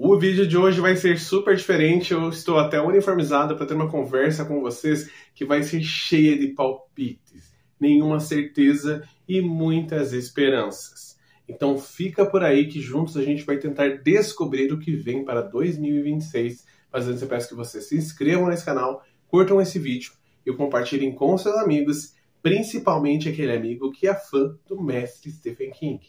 O vídeo de hoje vai ser super diferente, eu estou até uniformizado para ter uma conversa com vocês que vai ser cheia de palpites, nenhuma certeza e muitas esperanças. Então fica por aí que juntos a gente vai tentar descobrir o que vem para 2026. Mas antes eu peço que vocês se inscrevam nesse canal, curtam esse vídeo e compartilhem com seus amigos, principalmente aquele amigo que é fã do mestre Stephen King.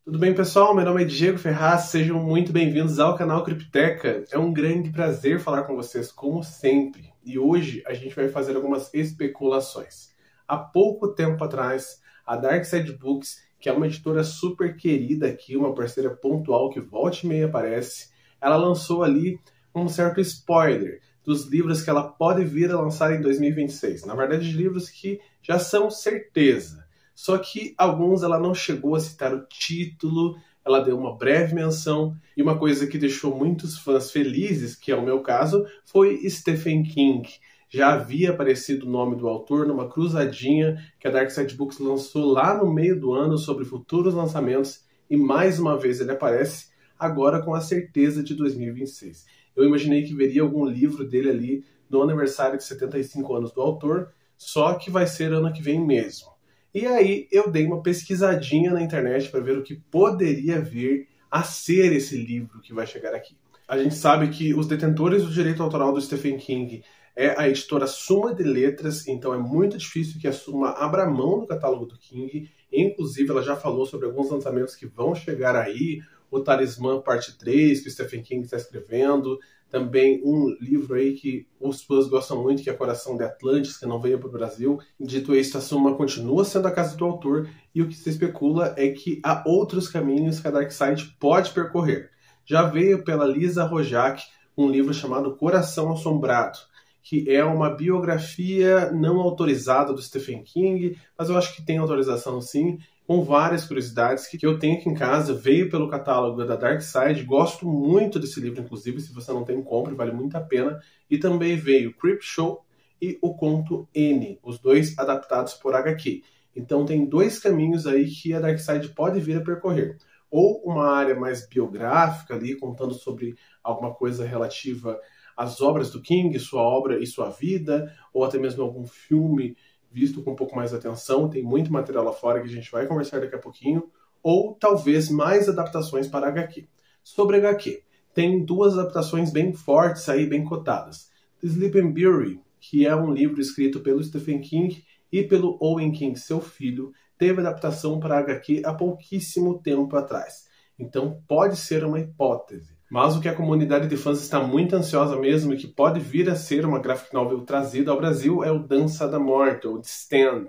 Tudo bem, pessoal? Meu nome é Diego Ferraz, sejam muito bem-vindos ao canal Cripteca. É um grande prazer falar com vocês, como sempre. E hoje a gente vai fazer algumas especulações. Há pouco tempo atrás, a Dark Side Books, que é uma editora super querida aqui, uma parceira pontual que volta e meia aparece, ela lançou ali um certo spoiler dos livros que ela pode vir a lançar em 2026. Na verdade, livros que já são certeza. Só que alguns ela não chegou a citar o título, ela deu uma breve menção, e uma coisa que deixou muitos fãs felizes, que é o meu caso, foi Stephen King. Já havia aparecido o nome do autor numa cruzadinha que a Dark Side Books lançou lá no meio do ano sobre futuros lançamentos, e mais uma vez ele aparece, agora com a certeza de 2026. Eu imaginei que veria algum livro dele ali no aniversário de 75 anos do autor, só que vai ser ano que vem mesmo. E aí eu dei uma pesquisadinha na internet para ver o que poderia vir a ser esse livro que vai chegar aqui. A gente sabe que os detentores do direito autoral do Stephen King é a editora Suma de Letras, então é muito difícil que a Suma abra mão do catálogo do King. Inclusive ela já falou sobre alguns lançamentos que vão chegar aí, o Talismã parte 3, que o Stephen King está escrevendo, também um livro aí que os fãs gostam muito, que é Coração de Atlantis, que não veio para o Brasil. Dito isso, a Suma continua sendo a casa do autor, e o que se especula é que há outros caminhos que a Dark Side pode percorrer. Já veio pela Lisa Rojak um livro chamado Coração Assombrado, que é uma biografia não autorizada do Stephen King, mas eu acho que tem autorização sim, com várias curiosidades que eu tenho aqui em casa. Veio pelo catálogo da Dark Side, gosto muito desse livro, inclusive, se você não tem, compre, vale muito a pena. E também veio Creepshow e O Conto N, os dois adaptados por HQ. Então tem dois caminhos aí que a Dark Side pode vir a percorrer. Ou uma área mais biográfica ali, contando sobre alguma coisa relativa às obras do King, sua obra e sua vida, ou até mesmo algum filme visto com um pouco mais de atenção. Tem muito material lá fora que a gente vai conversar daqui a pouquinho, ou talvez mais adaptações para HQ. Sobre HQ, tem duas adaptações bem fortes aí, bem cotadas. The Sleeping Beauty, que é um livro escrito pelo Stephen King e pelo Owen King, seu filho, teve adaptação para HQ há pouquíssimo tempo atrás. Então pode ser uma hipótese. Mas o que a comunidade de fãs está muito ansiosa mesmo e que pode vir a ser uma graphic novel trazida ao Brasil é o Dança da Morte, ou The Stand,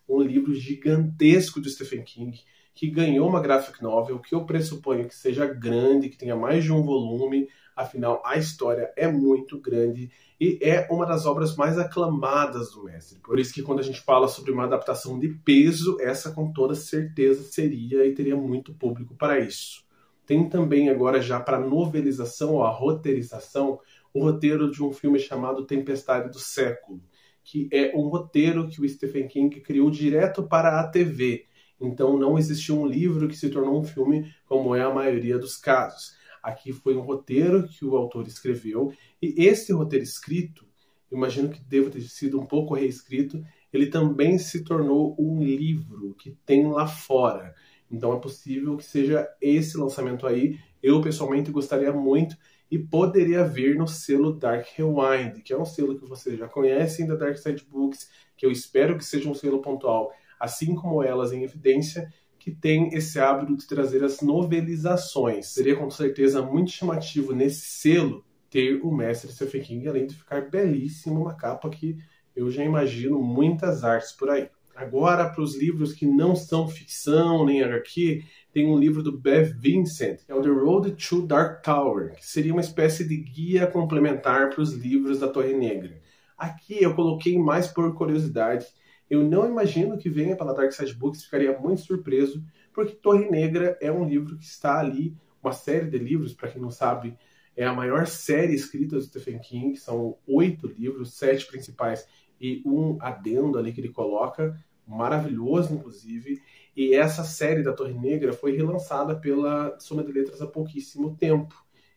um livro gigantesco do Stephen King, que ganhou uma graphic novel, que eu pressuponho que seja grande, que tenha mais de um volume, afinal a história é muito grande e é uma das obras mais aclamadas do mestre. Por isso que quando a gente fala sobre uma adaptação de peso, essa com toda certeza seria e teria muito público para isso. Tem também agora já para novelização ou a roteirização o roteiro de um filme chamado Tempestade do Século, que é um roteiro que o Stephen King criou direto para a TV. Então não existiu um livro que se tornou um filme, como é a maioria dos casos. Aqui foi um roteiro que o autor escreveu, e esse roteiro escrito, imagino que deva ter sido um pouco reescrito, ele também se tornou um livro que tem lá fora. Então é possível que seja esse lançamento aí. Eu pessoalmente gostaria muito e poderia vir no selo Dark Rewind, que é um selo que vocês já conhecem da Dark Side Books, que eu espero que seja um selo pontual, assim como Elas em Evidência, que tem esse hábito de trazer as novelizações. Seria com certeza muito chamativo nesse selo ter o mestre Stephen King, além de ficar belíssimo, uma capa que eu já imagino muitas artes por aí. Agora, para os livros que não são ficção nem HQ, tem um livro do Bev Vincent, que é o The Road to Dark Tower, que seria uma espécie de guia complementar para os livros da Torre Negra. Aqui eu coloquei mais por curiosidade. Eu não imagino que venha pela Dark Side Books, ficaria muito surpreso, porque Torre Negra é um livro que está ali, uma série de livros, para quem não sabe, é a maior série escrita do Stephen King, são 8 livros, 7 principais e um adendo ali que ele coloca, maravilhoso inclusive, e essa série da Torre Negra foi relançada pela Suma de Letras há pouquíssimo tempo,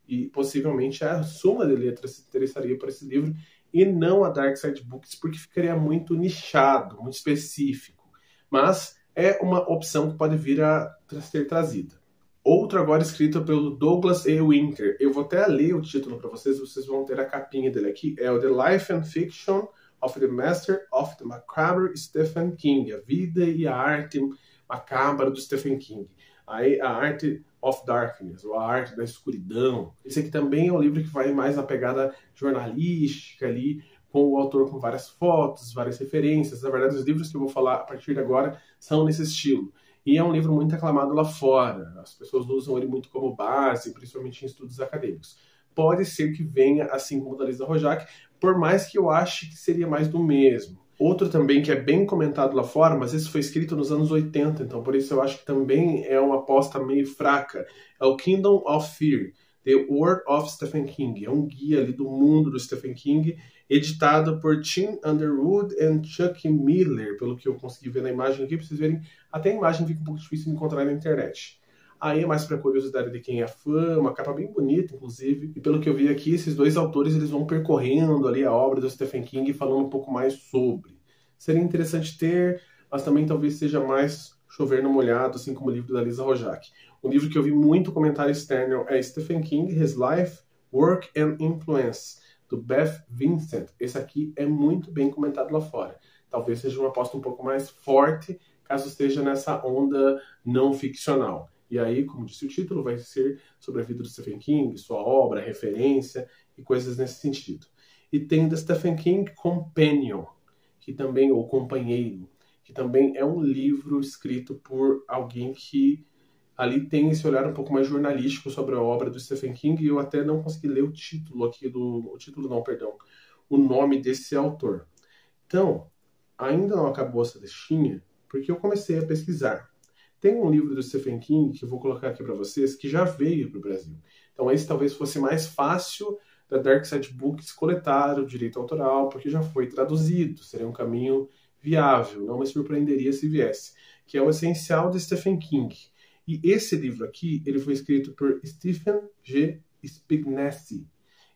e possivelmente a Suma de Letras se interessaria por esse livro e não a Dark Side Books, porque ficaria muito nichado, muito específico, mas é uma opção que pode vir a ser trazida. Outro agora escrito pelo Douglas E. Winter. Eu vou até ler o título para vocês vão ter a capinha dele aqui. É o The Life and Fiction of the Master of the Macabre Stephen King. A vida e a arte macabra do Stephen King. Aí a arte of Darkness, ou a arte da escuridão. Esse aqui também é um livro que vai mais na pegada jornalística ali, com o autor com várias fotos, várias referências. Na verdade, os livros que eu vou falar a partir de agora são nesse estilo. E é um livro muito aclamado lá fora. As pessoas usam ele muito como base, principalmente em estudos acadêmicos. Pode ser que venha, assim como o da Lisa Rojak, por mais que eu ache que seria mais do mesmo. Outro também que é bem comentado lá fora, mas esse foi escrito nos anos 80, então por isso eu acho que também é uma aposta meio fraca. É o Kingdom of Fear, The World of Stephen King. É um guia ali do mundo do Stephen King, editado por Tim Underwood e Chuck Miller, pelo que eu consegui ver na imagem aqui, para vocês verem. Até a imagem fica um pouco difícil de encontrar na internet. Aí é mais para curiosidade de quem é fã, uma capa bem bonita, inclusive. E pelo que eu vi aqui, esses dois autores eles vão percorrendo ali a obra do Stephen King, falando um pouco mais sobre. Seria interessante ter, mas também talvez seja mais chover no molhado, assim como o livro da Lisa Rojak. Um livro que eu vi muito comentário externo é Stephen King, His Life, Work and Influence, do Beth Vincent. Esse aqui é muito bem comentado lá fora. Talvez seja uma aposta um pouco mais forte, caso esteja nessa onda não ficcional. E aí, como disse o título, vai ser sobre a vida do Stephen King, sua obra, referência e coisas nesse sentido. E tem The Stephen King Companion, que também, ou Companheiro, que também é um livro escrito por alguém que ali tem esse olhar um pouco mais jornalístico sobre a obra do Stephen King, e eu até não consegui ler o título aqui o nome desse autor. Então, ainda não acabou essa listinha, porque eu comecei a pesquisar. Tem um livro do Stephen King, que eu vou colocar aqui para vocês, que já veio para o Brasil. Então esse talvez fosse mais fácil da Dark Side Books coletar o direito autoral, porque já foi traduzido, seria um caminho viável, não me surpreenderia se viesse, que é o Essencial de Stephen King. E esse livro aqui, ele foi escrito por Stephen G. Spignesi.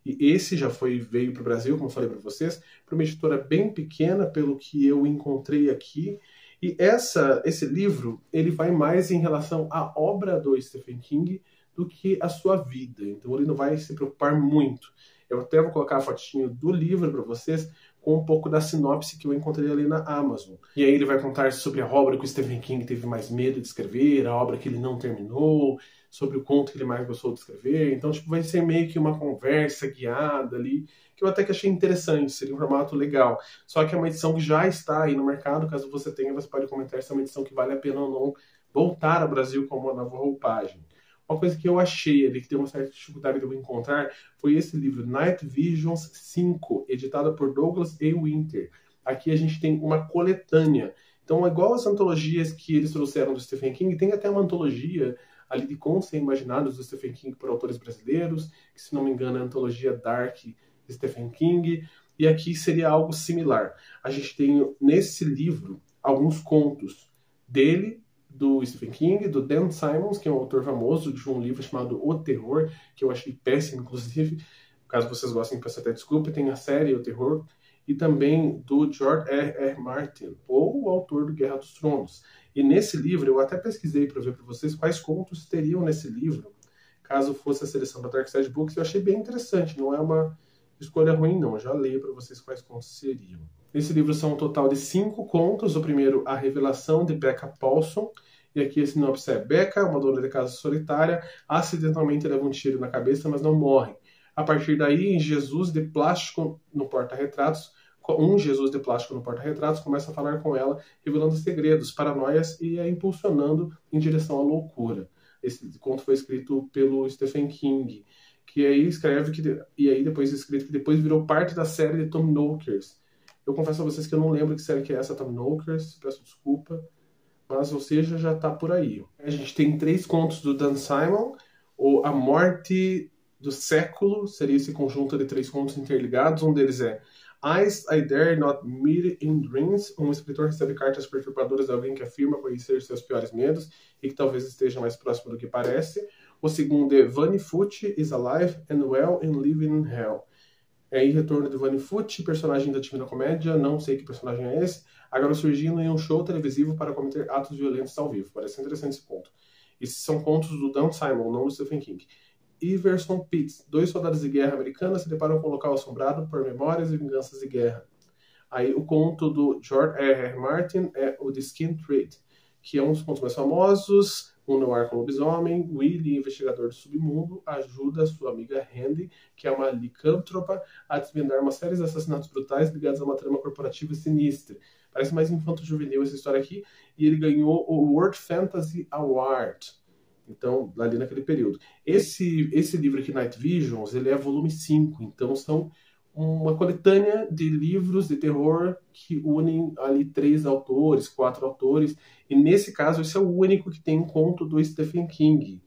E esse já veio para o Brasil, como eu falei para vocês, para uma editora bem pequena, pelo que eu encontrei aqui. E esse livro, ele vai mais em relação à obra do Stephen King do que a sua vida. Então ele não vai se preocupar muito. Eu até vou colocar a fotinho do livro para vocês, com um pouco da sinopse que eu encontrei ali na Amazon. E aí ele vai contar sobre a obra que o Stephen King teve mais medo de escrever, a obra que ele não terminou, sobre o conto que ele mais gostou de escrever. Então, vai ser meio que uma conversa guiada ali, que eu até que achei interessante, seria um formato legal. Só que é uma edição que já está aí no mercado, caso você tenha, você pode comentar se é uma edição que vale a pena ou não voltar ao Brasil com uma nova roupagem. Uma coisa que eu achei ali, que tem uma certa dificuldade de eu encontrar, foi esse livro, Night Visions 5, editado por Douglas E. Winter. Aqui a gente tem uma coletânea. Então, igual as antologias que eles trouxeram do Stephen King, tem até uma antologia ali de contos imaginados do Stephen King por autores brasileiros, que, se não me engano, é a antologia Dark de Stephen King. E aqui seria algo similar. A gente tem, nesse livro, alguns contos dele, do Stephen King, do Dan Simmons, que é um autor famoso, de um livro chamado O Terror, que eu achei péssimo, inclusive. Caso vocês gostem, peço até desculpa. Tem a série O Terror. E também do George R. Martin, ou o autor do Guerra dos Tronos. E nesse livro, eu até pesquisei para ver para vocês quais contos teriam nesse livro, caso fosse a seleção da Dark Side Books. Eu achei bem interessante, não é uma escolha ruim, não. Eu já leio para vocês quais contos seriam. Nesse livro são um total de 5 contos. O primeiro, A Revelação, de Becca Paulson. E aqui a sinopse é: Becca, uma dona de casa solitária, acidentalmente leva um tiro na cabeça, mas não morre. A partir daí, um Jesus de plástico no porta-retratos começa a falar com ela, revelando segredos, paranoias e a impulsionando em direção à loucura. Esse conto foi escrito pelo Stephen King, que aí depois escrito que depois virou parte da série de Tom Knockers. Eu confesso a vocês que eu não lembro que série que é essa, Tom Knockers, peço desculpa, mas, ou seja, já está por aí. A gente tem 3 contos do Dan Simon, ou A Morte do Século, seria esse conjunto de 3 contos interligados. Um deles é Eyes I Dare Not Meet in Dreams. Um escritor recebe cartas perturbadoras de alguém que afirma conhecer seus piores medos e que talvez esteja mais próximo do que parece. O segundo é Vanifoot is Alive and Well and Living in Hell. É aí retorno de Vanifoot, personagem da Divina Comédia, não sei que personagem é esse, agora surgindo em um show televisivo para cometer atos violentos ao vivo. Parece interessante esse ponto. Esses são contos do Dan Simon, não do Stephen King. Iverson Pitts, 2 soldados de guerra americanos se deparam com um local assombrado por memórias e vinganças de guerra. Aí o conto do George R.R. Martin é o The Skin Trade, que é um dos contos mais famosos. Um noir com lobisomem, Willie, investigador do submundo, ajuda sua amiga Handy, que é uma licântropa, a desvendar uma série de assassinatos brutais ligados a uma trama corporativa sinistra. Parece mais infanto-juvenil essa história aqui, e ele ganhou o World Fantasy Award. Então, ali naquele período. Esse livro aqui, Night Visions, ele é volume 5, então são uma coletânea de livros de terror que unem ali 3 autores, 4 autores, e nesse caso esse é o único que tem um conto do Stephen King.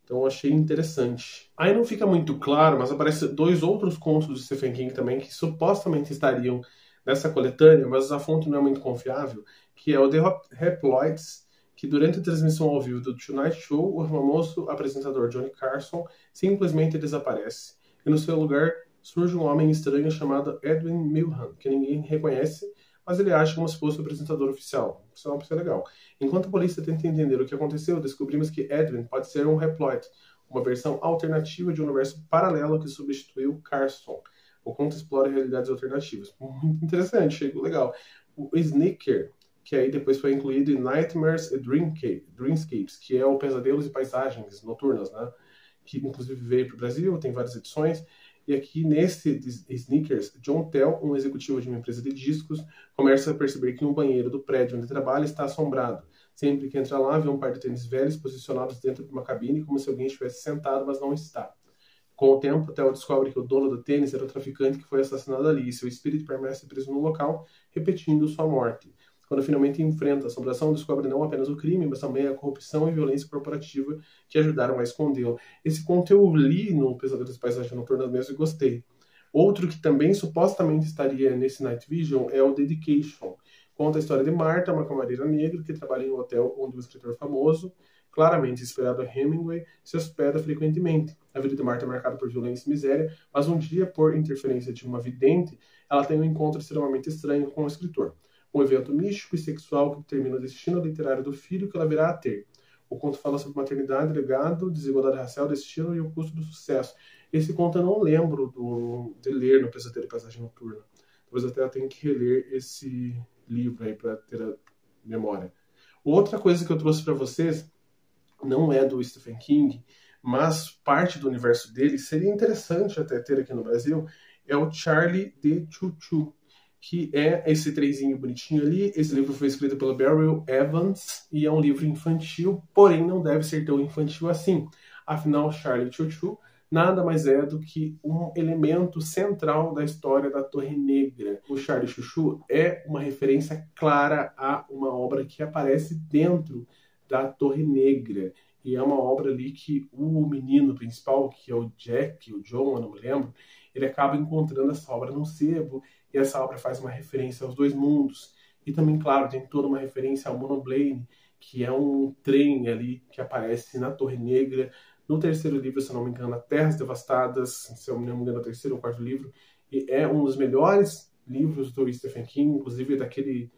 Então eu achei interessante. Aí não fica muito claro, mas aparecem 2 outros contos do Stephen King também que supostamente estariam nessa coletânea, mas a fonte não é muito confiável, que é o The Reploids, que durante a transmissão ao vivo do Tonight Show, o famoso apresentador Johnny Carson simplesmente desaparece, e no seu lugar surge um homem estranho chamado Edwin Milhan, que ninguém reconhece, mas ele acha como se fosse o apresentador oficial. Isso é uma coisa legal. Enquanto a polícia tenta entender o que aconteceu, descobrimos que Edwin pode ser um Reploid, uma versão alternativa de um universo paralelo que substituiu Carson. O conto explora realidades alternativas. Muito interessante, chegou legal. O Sneaker, que aí depois foi incluído em Nightmares e Dreamscapes, que é o Pesadelos e Paisagens Noturnas, né? Que inclusive veio para o Brasil, tem várias edições. E aqui nesse Sneakers, John Tell, um executivo de uma empresa de discos, começa a perceber que um banheiro do prédio onde trabalha está assombrado. Sempre que entra lá, vê um par de tênis velhos posicionados dentro de uma cabine, como se alguém estivesse sentado, mas não está. Com o tempo, Tell descobre que o dono do tênis era o traficante que foi assassinado ali, e seu espírito permanece preso no local, repetindo sua morte. Quando finalmente enfrenta a assombração, descobre não apenas o crime, mas também a corrupção e violência corporativa que ajudaram a escondê-lo. Esse conto eu li no Pesadelo das Paisagens Noturnas mesmo e gostei. Outro que também supostamente estaria nesse Night Vision é o Dedication. Conta a história de Martha, uma camareira negra que trabalha em um hotel onde um escritor famoso, claramente inspirado em Hemingway, se hospeda frequentemente. A vida de Martha é marcada por violência e miséria, mas um dia, por interferência de uma vidente, ela tem um encontro extremamente estranho com o escritor. Um evento místico e sexual que determina o destino literário do filho que ela virá a ter. O conto fala sobre maternidade, legado, desigualdade racial, destino e o custo do sucesso. Esse conto eu não lembro de ler no Pesadelo e Paisagem Noturna. Talvez até eu tenha que reler esse livro aí para ter a memória. Outra coisa que eu trouxe para vocês não é do Stephen King, mas parte do universo dele, seria interessante até ter aqui no Brasil, é o Charlie de Choo-Choo, que é esse trezinho bonitinho ali. Esse livro foi escrito pelo Beryl Evans e é um livro infantil, porém não deve ser tão infantil assim. Afinal, Charlie Choo-Choo nada mais é do que um elemento central da história da Torre Negra. O Charlie Choo-Choo é uma referência clara a uma obra que aparece dentro da Torre Negra. E é uma obra ali que o menino principal, que é o Jack, o John, eu não me lembro, ele acaba encontrando essa obra num sebo, e essa obra faz uma referência aos 2 mundos. E também, claro, tem toda uma referência ao Monoplane, que é um trem ali que aparece na Torre Negra. No 3º livro, se eu não me engano, Terras Devastadas, se eu não me engano, é o 3º ou 4º livro, e é um dos melhores livros do Stephen King, inclusive daquele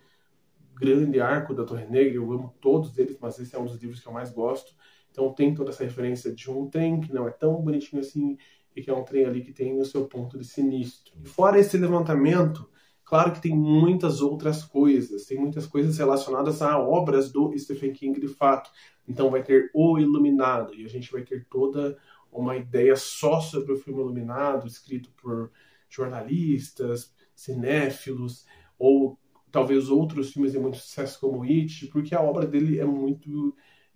grande arco da Torre Negra. Eu amo todos eles, mas esse é um dos livros que eu mais gosto. Então tem toda essa referência de um trem que não é tão bonitinho assim, e que é um trem ali que tem o seu ponto de sinistro. E fora esse levantamento, claro que tem muitas outras coisas. Tem muitas coisas relacionadas a obras do Stephen King de fato. Então vai ter O Iluminado, e a gente vai ter toda uma ideia só sobre o filme Iluminado, escrito por jornalistas, cinéfilos, ou talvez outros filmes de muito sucesso como It, porque a obra dele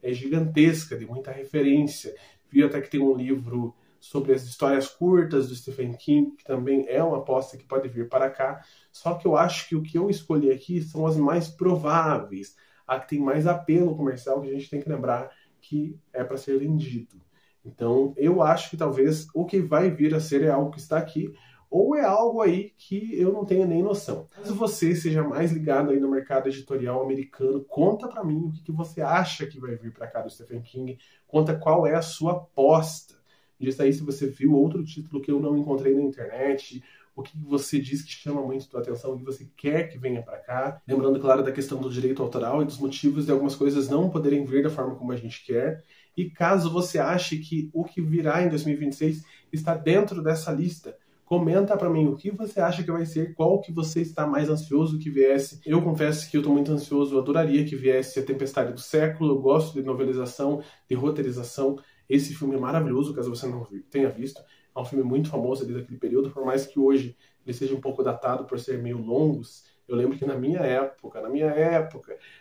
é gigantesca, de muita referência. Vi até que tem um livro sobre as histórias curtas do Stephen King, que também é uma aposta que pode vir para cá. Só que eu acho que o que eu escolhi aqui são as mais prováveis, a que tem mais apelo comercial, que a gente tem que lembrar que é para ser vendido. Então, eu acho que talvez o que vai vir a ser é algo que está aqui, ou é algo aí que eu não tenho nem noção. Caso você seja mais ligado aí no mercado editorial americano, conta pra mim o que você acha que vai vir pra cá do Stephen King, conta qual é a sua aposta. Diz aí se você viu outro título que eu não encontrei na internet, o que você diz que chama muito a tua atenção, o que você quer que venha para cá. Lembrando, claro, da questão do direito autoral e dos motivos de algumas coisas não poderem vir da forma como a gente quer. E caso você ache que o que virá em 2026 está dentro dessa lista, comenta para mim o que você acha que vai ser, qual que você está mais ansioso que viesse. Eu confesso que eu estou muito ansioso, eu adoraria que viesse A Tempestade do Século, eu gosto de novelização, de roteirização. Esse filme é maravilhoso, caso você não tenha visto. É um filme muito famoso ali daquele período, por mais que hoje ele seja um pouco datado por ser meio longos. Eu lembro que na minha época,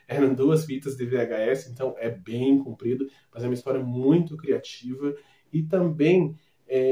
eram 2 fitas de VHS, então é bem comprido, mas é uma história muito criativa. E também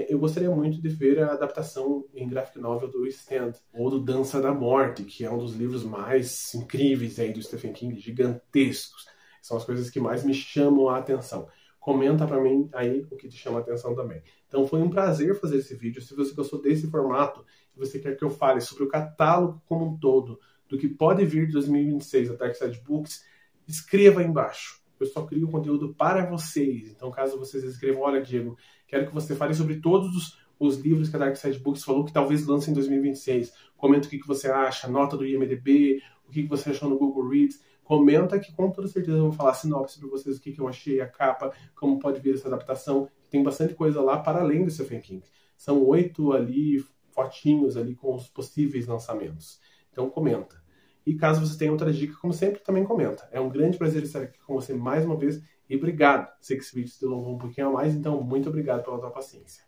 eu gostaria muito de ver a adaptação em graphic novel do Stand, ou do Dança da Morte, que é um dos livros mais incríveis aí do Stephen King, gigantescos. São as coisas que mais me chamam a atenção. Comenta pra mim aí o que te chama a atenção também. Então foi um prazer fazer esse vídeo. Se você gostou desse formato e você quer que eu fale sobre o catálogo como um todo, do que pode vir de 2026 da Dark Side Books, escreva aí embaixo. Eu só crio conteúdo para vocês. Então caso vocês escrevam, olha Diego, quero que você fale sobre todos os livros que a Dark Side Books falou que talvez lance em 2026. Comenta o que você acha, nota do IMDb, o que você achou no Google Reads. Comenta que com toda certeza eu vou falar sinopse para vocês, o que eu achei, a capa, como pode vir essa adaptação. Tem bastante coisa lá para além do Stephen King. São 8 ali, fotinhos ali com os possíveis lançamentos. Então comenta. E caso você tenha outra dica, como sempre, também comenta. É um grande prazer estar aqui com você mais uma vez e obrigado. Sei que esse vídeo se delongou um pouquinho a mais, então muito obrigado pela tua paciência.